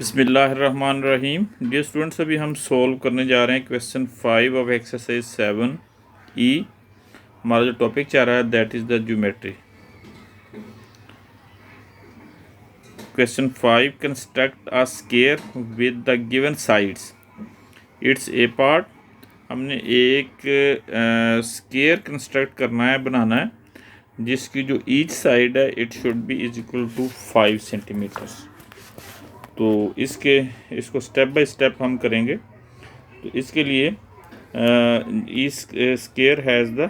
बिस्मिल्लाहिर्रहमानिर्रहीम। Dear students, अभी हम सॉल्व करने जा रहे हैं क्वेश्चन 5 ऑफ एक्सरसाइज 7E। हमारा जो टॉपिक चल रहा है that is the geometry. Question 5, construct a square with the given sides it's a part. हमने एक स्क्वायर कंस्ट्रक्ट करना है, बनाना है, जिसकी जो ईच साइड है it should be is equal to 5 centimetres. तो इसको स्टेप बाय स्टेप हम करेंगे। तो इसके लिए इस square has the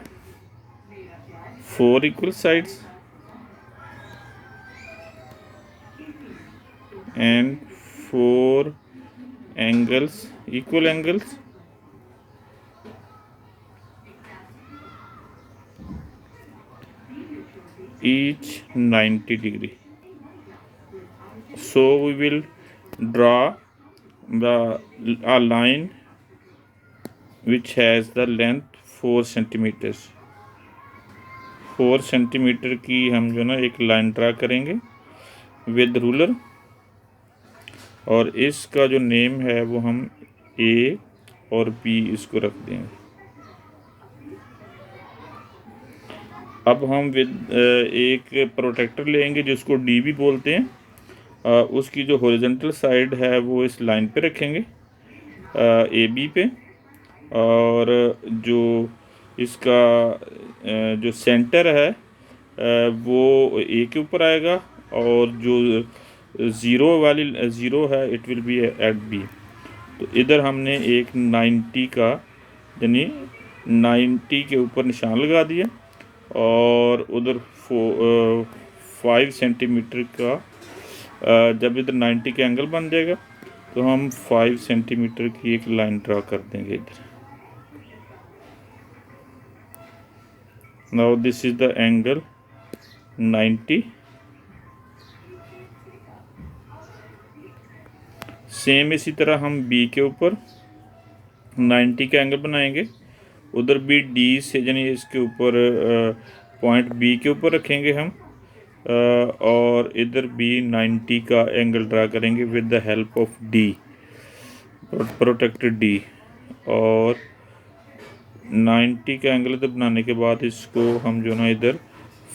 4 equal sides and 4 angles, equal angles. each 90 degree. So we will draw a line which has the length 4 centimeters. 4 centimetre की हम जो ना एक लाइन ड्रा करेंगे विद रूलर, और इसका जो नेम है वो हम A और B इसको रख देंगे। अब हम विद एक प्रोटेक्टर लेंगे जिसको D भी बोलते हैं। उसकी जो हॉरिजॉन्टल साइड है वो इस लाइन पे रखेंगे AB पे, और जो इसका जो सेंटर है वो A के ऊपर आएगा, और जो ज़ीरो है it will be at B। तो इधर हमने एक 90 का यानी 90 के ऊपर निशान लगा दिया, और उधर 5 सेंटीमीटर का जब इधर 90 का एंगल बन जाएगा तो हम 5 सेंटीमीटर की एक लाइन ड्रा कर देंगे इधर। Now this is the angle 90। Same इसी तरह हम B के ऊपर 90 का एंगल बनाएंगे, उधर भी D से यानी इसके ऊपर पॉइंट B के ऊपर रखेंगे हम, और इधर भी 90 का एंगल ड्रा करेंगे with the help of D, protected D। और 90 का एंगल इधर बनाने के बाद इसको हम जो ना इधर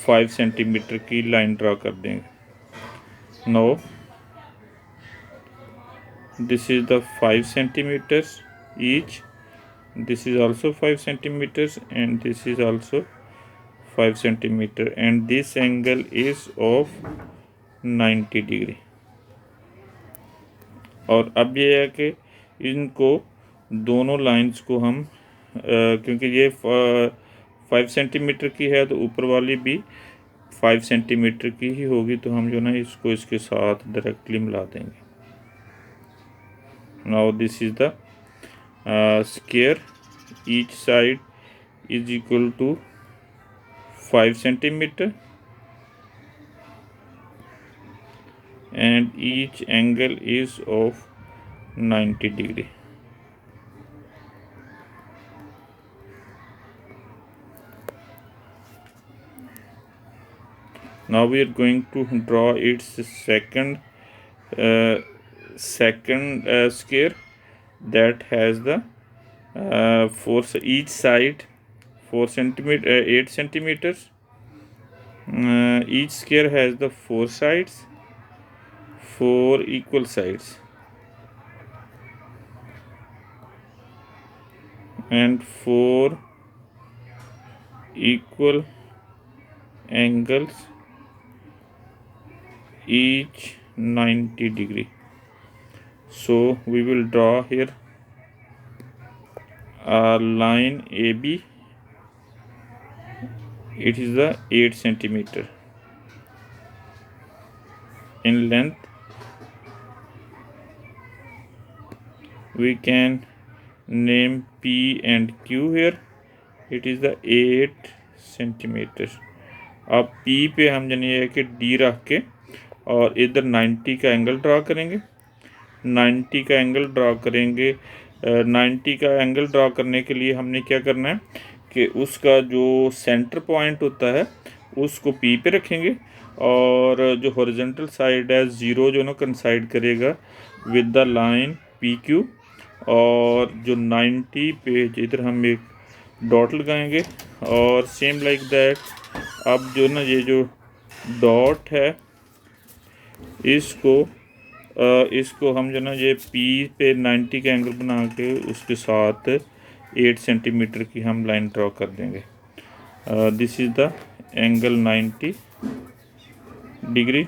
5 सेंटीमीटर की लाइन ड्रा कर देंगे। No this is the 5 centimetres each, this is also 5 centimeters and this is also 5 centimeter, and this angle is of 90 degree। और अब ये है कि इनको दोनों लाइंस को हम क्योंकि ये 5 सेंटीमीटर की है तो ऊपर वाली भी 5 सेंटीमीटर की ही होगी, तो हम जो ना इसको इसके साथ डायरेक्टली मिला देंगे। Now this is the square, each side is equal to 5 centimeter and each angle is of 90 degree। Now we are going to draw its second square that has the each side 4 centimeter 8 centimeters। Each square has the 4 sides, 4 equal sides and 4 equal angles, each 90 degree। So we will draw here a line AB. It is the 8 centimeter in length. We can name P and Q here. It is the 8 centimeter। अब P पे हम जानी है कि D रख के और इधर 90 का एंगल ड्रा करेंगे। 90 का एंगल ड्रा करेंगे। 90 का एंगल ड्रा करने के लिए हमने क्या करना है कि उसका जो सेंटर पॉइंट होता है उसको P पे रखेंगे, और जो हॉरिजेंटल साइड है 0 जो ना कंसाइड करेगा with the line P Q, और जो 90 पे इधर हम एक डॉट लगाएंगे। और सेम लाइक दैट अब जो ना ये जो डॉट है इसको हम जो ना ये पी पे 90 का एंगल बना के उसके साथ 8 सेंटीमीटर की हम लाइन ड्रॉ कर देंगे। This is the angle 90 degree.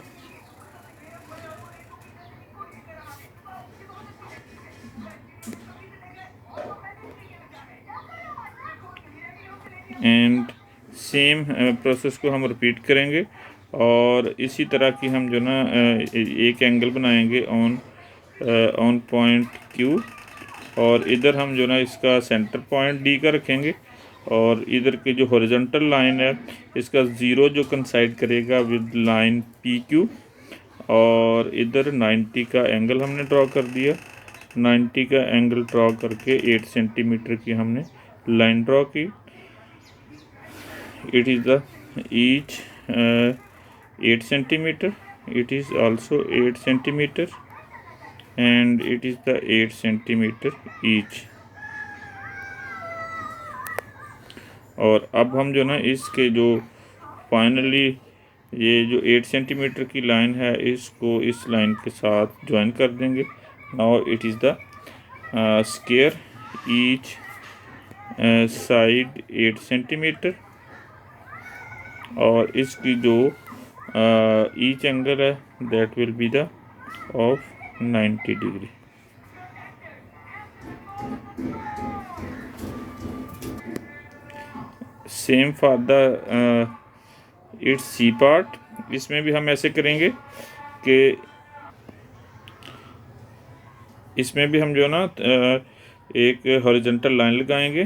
And same process को हम रिपीट करेंगे और इसी तरह की हम जो ना एक एंगल बनाएंगे ऑन पॉइंट क्यू, और इधर हम जो ना इसका सेंटर पॉइंट डी का रखेंगे, और इधर की जो हॉरिजॉन्टल लाइन है इसका 0 जो कंसाइड करेगा विद लाइन पी क्यू, और इधर 90 का एंगल हमने ड्रॉ कर दिया। 90 का एंगल ड्रॉ करके 8 सेंटीमीटर की हमने लाइन ड्रॉ की। It is the each 8 centimeter. It is also 8 centimeter, and it is the 8 centimeter each। और अब हम जो ना इसके जो फाइनली ये जो 8 सेंटीमीटर की लाइन है इसको इस लाइन के साथ ज्वाइन कर देंगे। Now it is the square each side 8 centimetre, और इसकी जो ईच एंगल है that will be the of 90 degree. Same for the it's C part, इसमें भी हम ऐसे करेंगे कि इसमें भी हम जो है ना एक हॉरिजॉन्टल लाइन लगाएंगे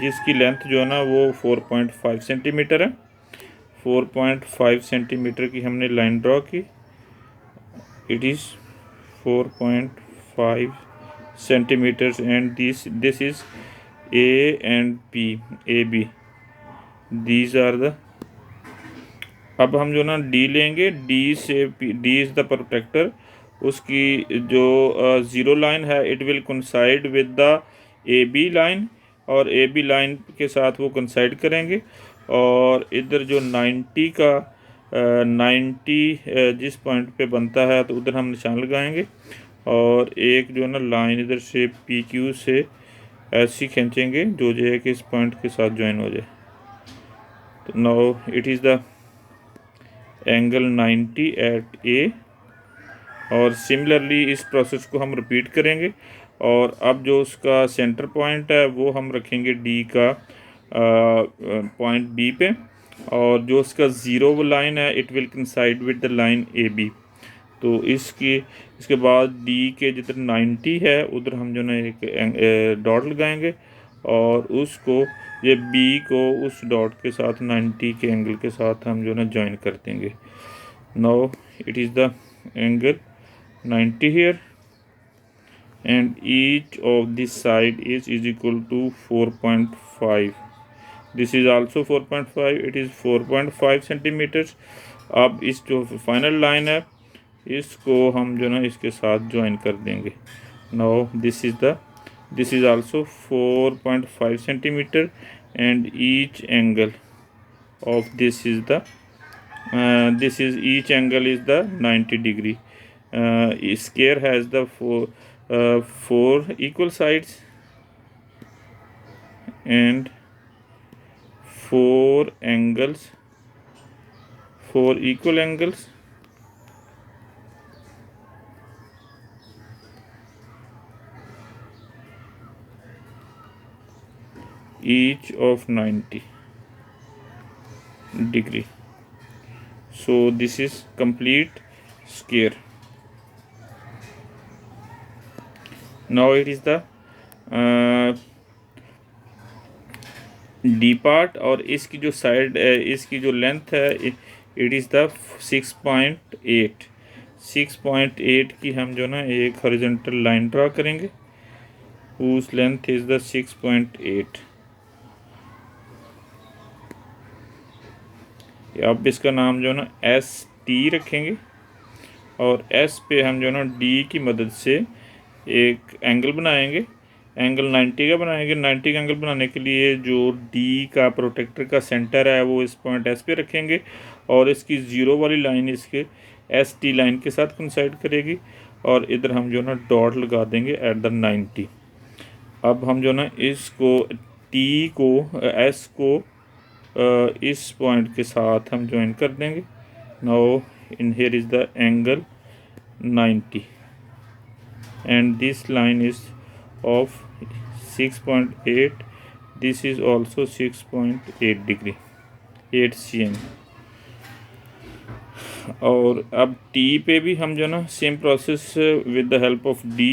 जिसकी लेंथ जो है ना वो 4.5 सेंटीमीटर है। 4.5 सेंटीमीटर की हमने लाइन ड्रॉ की। It is 4.5 centimetres and this is A and B, A B, these are the. अब हम जो ना डी लेंगे, डी से डी इज़ द प्रोटेक्टर, उसकी जो 0 लाइन है it will coincide with the A B line, और ए बी लाइन के साथ वो कोइंसाइड करेंगे। और इधर जो 90 का 90 जिस पॉइंट पे बनता है तो उधर हम निशान लगाएंगे, और एक जो ना लाइन इधर से पी क्यू से ऐसी खींचेंगे जो है कि इस पॉइंट के साथ ज्वाइन हो जाए। तो now it is the angle 90 at A, और सिमिलरली इस प्रोसेस को हम रिपीट करेंगे। और अब जो उसका सेंटर पॉइंट है वो हम रखेंगे डी का पॉइंट बी पे, और जो उसका 0 लाइन है it will coincide with the line A B. तो इसके बाद डी के जिधर 90 है उधर हम जो ना एक डॉट लगाएंगे, और उसको ये बी को उस डॉट के साथ 90 के एंगल के साथ हम जो ना ज्वाइन कर देंगे। Now it is the angle 90 here, and each of this side is equal to 4.5. This is also 4.5, it is 4.5 centimetres. अब इस जो फाइनल लाइन है इसको हम जो ना इसके साथ ज्वाइन कर देंगे। Now this is also 4.5 centimetre, and each angle of this is the each angle is the 90 degree. Square has the four equal sides and four equal angles. Each of 90 degree. So this is complete square. Now it is the D part, और इसकी जो side इसकी जो length है it is the 6.8। 6.8 की हम जो ना एक हॉरिजॉन्टल लाइन ड्रा करेंगे whose length is the 6.8। अब इसका नाम जो है ना एस टी रखेंगे और एस पे हम जो है ना डी की मदद से एक एंगल बनाएंगे। एंगल 90 का बनाएंगे। 90 का एंगल बनाने के लिए जो डी का प्रोटेक्टर का सेंटर है वो इस पॉइंट एस पे रखेंगे और इसकी ज़ीरो वाली लाइन इसके एस टी लाइन के साथ कोइंसाइड करेगी और इधर हम जो है ना डॉट लगा देंगे एट द 90। अब हम जो ना इसको टी को एस को इस पॉइंट के साथ हम ज्वाइन कर देंगे। Now in here is the angle 90 and this line is of 6.8. this is also 6.8 degree 8 cm। और अब टी पे भी हम जो ना same process with the help of D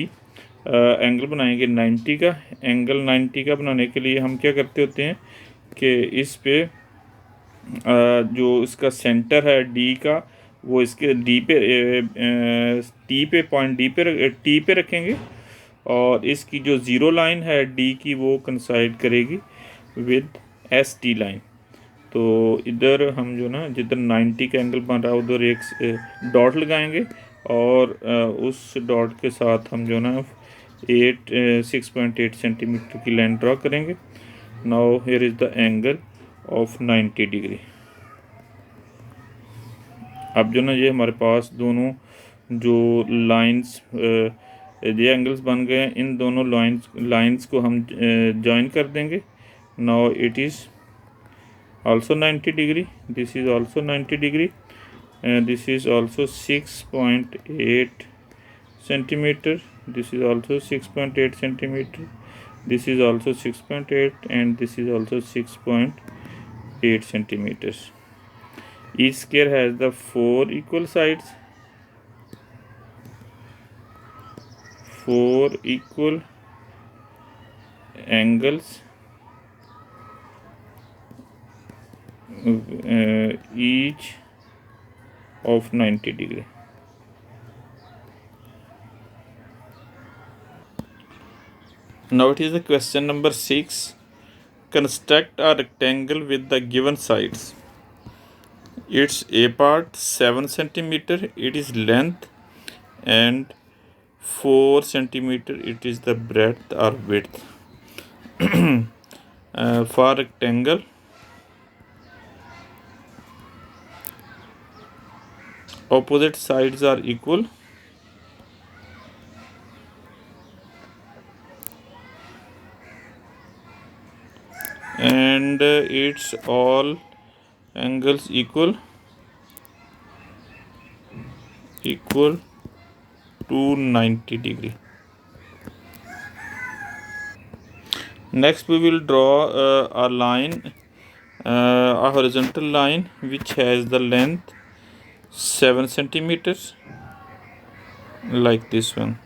angle बनाएंगे 90 का। एंगल 90 का बनाने के लिए हम क्या करते होते हैं कि इस पे जो इसका सेंटर है डी का वो इसके डी पे टी पे पॉइंट टी पे रखेंगे और इसकी जो ज़ीरो लाइन है डी की वो कंसाइड करेगी विद एस टी लाइन। तो इधर हम जो ना जिधर 90 का एंगल बन रहा है उधर एक डॉट लगाएंगे और उस डॉट के साथ हम जो ना 6.8 सेंटीमीटर की लाइन ड्रॉ करेंगे। Now here is the angle of 90 degree. अब जो ना ये हमारे पास दोनों जो लाइंस ये एंगल्स बन गए हैं, इन दोनों लाइंस को हम जॉइन कर देंगे। Now it is also 90 degree, this is also 90 degree and this is also 6.8 centimeter, this is also 6.8 centimeter, this is also 6.8 and this is also 6.8 centimeters. Each square has the 4 equal sides, 4 equal angles each of 90 degree. Now it is the question number 6. Construct a rectangle with the given sides. Its A part 7 centimeter, it is length, and 4 centimeter it is the breadth or width. For rectangle, opposite sides are equal and its all angles equal to 90 degree. Next we will draw a line, a horizontal line which has the length 7 centimeters like this one.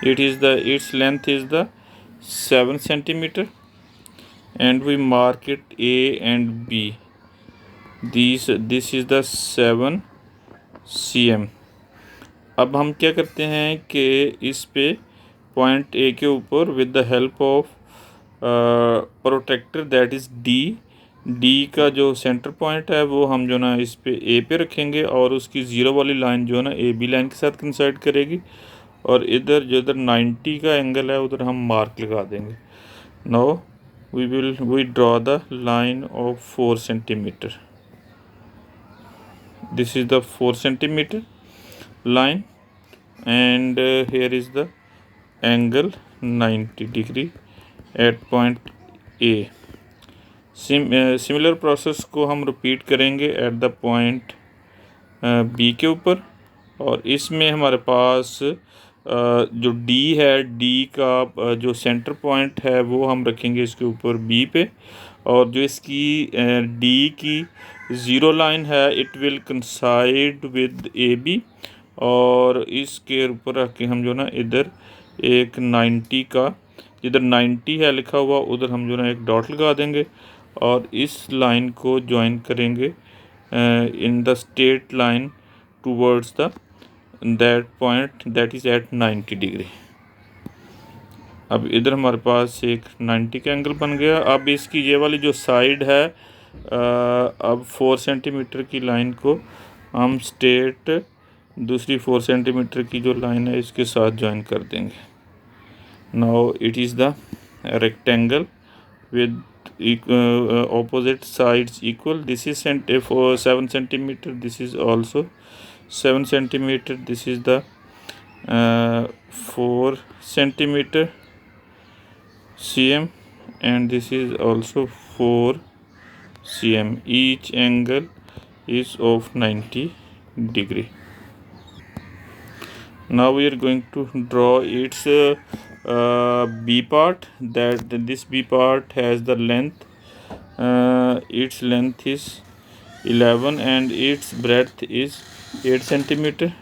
Its length is the 7 centimeter and we mark it A and B. This is the 7 cm. अब हम क्या करते हैं कि इस पे point A के ऊपर with the help of protractor that is D का जो सेंटर पॉइंट है वो हम जो ना इस पे ए पे रखेंगे और उसकी ज़ीरो वाली लाइन जो है ना ए बी लाइन के साथ कंसाइड करेगी और इधर जो इधर 90 का एंगल है उधर हम मार्क लगा देंगे। Now we draw the line of 4 centimeter. This is the 4 centimeter line and here is the angle 90 degree at point A. Similar process को हम रिपीट करेंगे एट द पॉइंट बी के ऊपर और इसमें हमारे पास जो डी है डी का जो सेंटर पॉइंट है वो हम रखेंगे इसके ऊपर बी पे और जो इसकी डी की ज़ीरो लाइन है it will coincide with A B और इसके ऊपर रख के हम जो ना इधर एक 90 का जिधर 90 है लिखा हुआ उधर हम जो ना एक डॉट लगा देंगे और इस लाइन को ज्वाइन करेंगे in the straight line towards the that point that is at 90 degree. अब इधर हमारे पास एक 90 का एंगल बन गया। अब इसकी ये वाली जो साइड है अब 4 सेंटीमीटर की लाइन को हम स्ट्रेट दूसरी 4 सेंटीमीटर की जो लाइन है इसके साथ ज्वाइन कर देंगे. Now it is the rectangle with opposite sides equal. This is for 7 centimeter, this is also 7 centimeter, this is the 4 centimeter cm, and this is also 4 cm. Each angle is of 90 degree. Now we are going to draw its B part. That this B part has the length, its length is 11 and its breadth is 8 centimeter.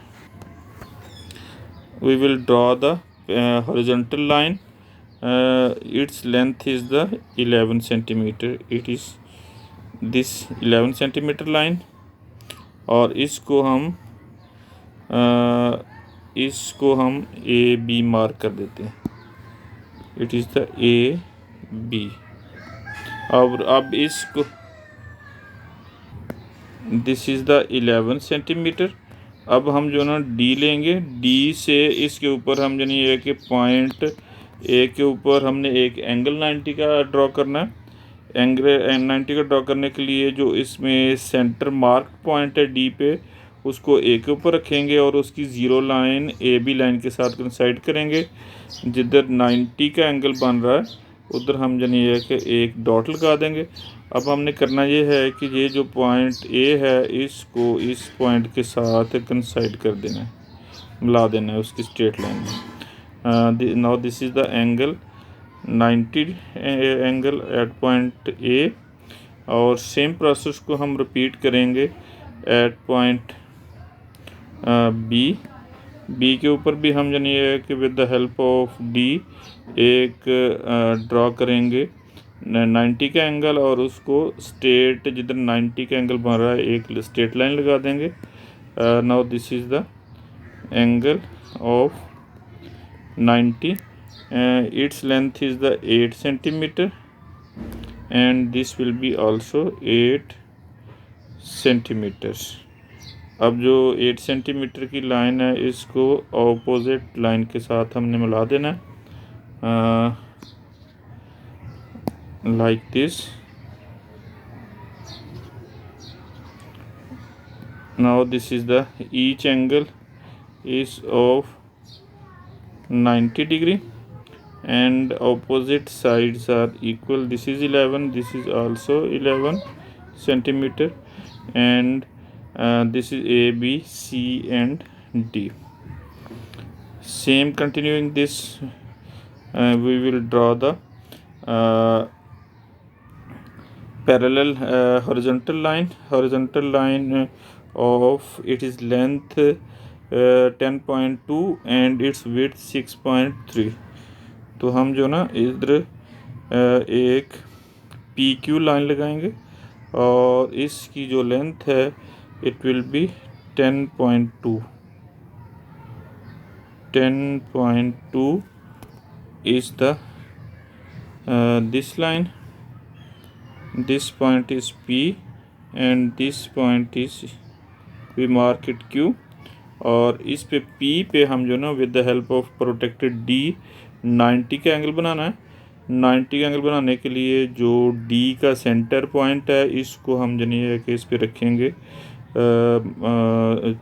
We will draw the horizontal line. Its length is the 11 centimeter. It is this 11 centimeter line, और इसको हम A B mark कर देते हैं. It is the A B. अब इसको this is the 11 centimetre. अब हम जो ना डी लेंगे, डी से इसके ऊपर हम जो नहीं है कि पॉइंट ए के ऊपर हमने एक एंगल 90 का ड्रॉ करना है. एंगल 90 का ड्रॉ करने के लिए जो इसमें सेंटर मार्क पॉइंट है डी पे, उसको ए के ऊपर रखेंगे और उसकी zero line A B line के साथ कंसाइड करेंगे. जिधर 90 का एंगल बन रहा है उधर हम जनी है कि एक डॉट लगा देंगे. अब हमने करना ये है कि ये जो पॉइंट ए है इसको इस पॉइंट के साथ कंसाइड कर देना है, मिला देना है उसकी स्ट्रेट लाइन में. Now this is the angle 90 angle at point A, और सेम प्रोसेस को हम रिपीट करेंगे एट पॉइंट बी के ऊपर भी हम जानी है कि with the help of D एक ड्रॉ करेंगे 90 का एंगल, और उसको स्ट्रेट जिधर 90 का एंगल बन रहा है एक स्ट्रेट लाइन लगा देंगे. Now this is the angle of 90. Its length is the 8 centimeter and this will be also 8 centimeters. अब जो 8 सेंटीमीटर की लाइन है इसको ऑपोजिट लाइन के साथ हमने मिला देना है like this. Now this is the each angle is of 90 degree and opposite sides are equal. This is 11, this is also 11 centimeter, and this is A, B, C and D. Same continuing this, we will draw the parallel horizontal line of it is length 10.2 and its width 6.3. तो हम जो ना इधर एक P Q line लगाएंगे और इसकी जो लेंथ है it will B 10.2 is the this line. This point is P and this point is we mark it Q, और इस पे P पे हम जो ना with the help of protected D 90 का एंगल बनाना है. 90 का एंगल बनाने के लिए जो D का सेंटर पॉइंट है इसको हम जनी है कि इस पे रखेंगे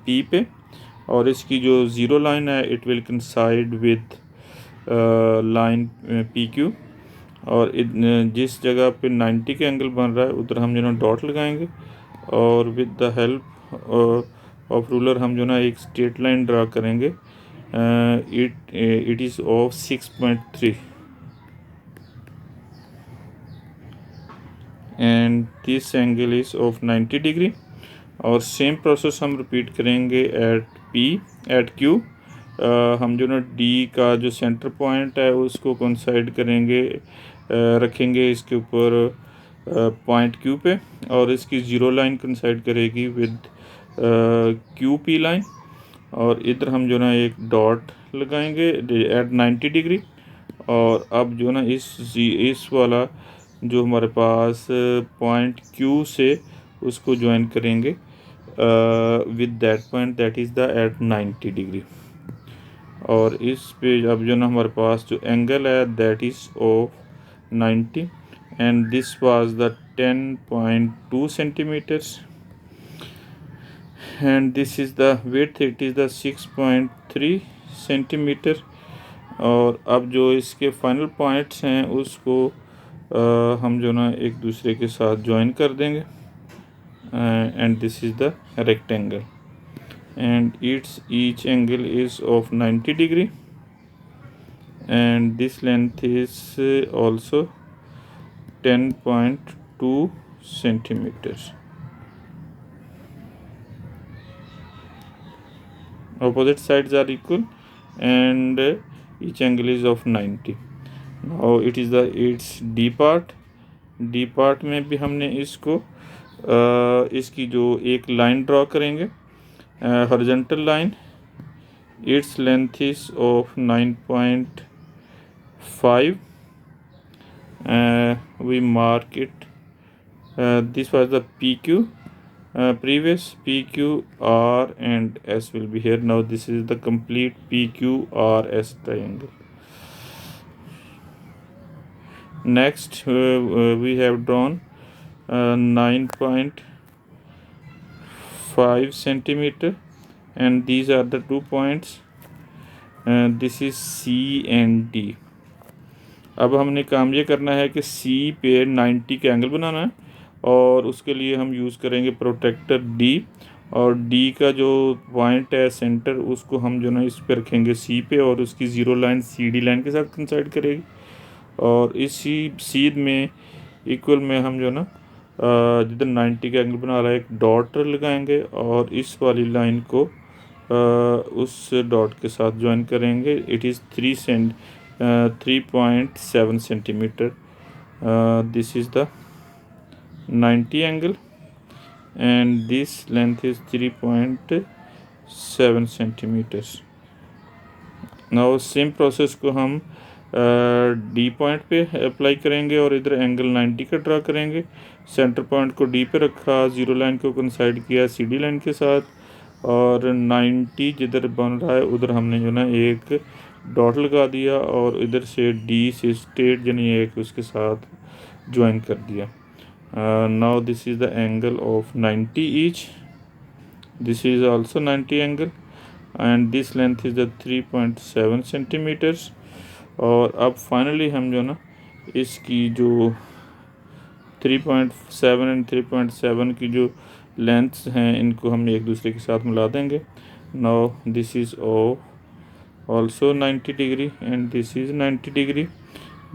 P पे, और इसकी जो ज़ीरो लाइन है it will coincide with line PQ, और जिस जगह पे 90 का एंगल बन रहा है उधर हम जो ना डॉट लगाएंगे और with the help of ruler हम जो ना एक स्ट्रेट लाइन ड्रा करेंगे. It is of 6.3 and this angle is of 90 degree. और सेम प्रोसेस हम रिपीट करेंगे एट Q. हम जो ना D का जो सेंटर पॉइंट है उसको कंसाइड करेंगे, रखेंगे इसके ऊपर पॉइंट Q पे, और इसकी ज़ीरो लाइन कंसाइड करेगी विद QP लाइन, और इधर हम जो ना एक डॉट लगाएंगे एट 90 डिग्री. और अब जो ना इस वाला जो हमारे पास पॉइंट Q से उसको ज्वाइन करेंगे with that point that is the at 90 degree. और इस पे अब जो ना हमारे पास जो एंगल है that is of 90 and this was the 10.2 centimetres and this is the width, it is the 6.3 centimetre. और अब जो इसके फाइनल पॉइंट्स हैं उसको हम जो ना एक दूसरे के साथ ज्वाइन कर देंगे and this is the rectangle and its each angle is of 90 degree and this length is also 10.2 centimeters. Opposite sides are equal and each angle is of 90. Now it is the its D part. D part में भी हमने इसको इसकी जो एक line draw करेंगे horizontal line. Its length is of 9.5. We mark it. This was the PQ. Previous PQ, R and S will be here. Now this is the complete PQRS triangle. Next we have drawn 9.5 centimeter and these are the 2 points. This is C and D. अब हमने काम ये करना है कि C पे 90 का angle बनाना है और उसके लिए हम यूज़ करेंगे प्रोट्रैक्टर D और D का जो पॉइंट है सेंटर उसको हम जो ना इस पे रखेंगे C पे और उसकी ज़ीरो लाइन CD लाइन के साथ कंसाइड करेगी और इसी सीध में इक्वल में हम जो ना जिधर 90 का एंगल बना रहा है एक डॉट लगाएंगे और इस वाली लाइन को उस डॉट के साथ ज्वाइन करेंगे। It is 3.7 centimetre. This is the 90 angle and this length is 3.7 centimeters. now same process को हम डी पॉइंट पे अप्लाई करेंगे और इधर एंगल 90 का ड्रा करेंगे। सेंटर पॉइंट को डी पे रखा, ज़ीरो लाइन को कंसाइड किया CD लाइन के साथ और 90 जिधर बन रहा है उधर हमने जो ना एक डॉट लगा दिया और इधर से D से स्ट्रेट यानी एक उसके साथ ज्वाइन कर दिया। Now this is the angle of 90 each. This is also 90 angle and this length is the 3.7 centimetres. और अब फाइनली हम जो ना इसकी जो 3.7 एंड 3.7 की जो लेंथ्स हैं इनको हम एक दूसरे के साथ मिला देंगे। Now this is of also 90 degree and this is 90 degree.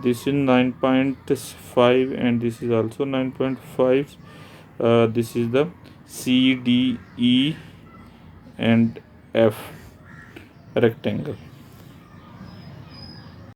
This is 9.5 and this is also 9.5. This is the C, D, E and F rectangle.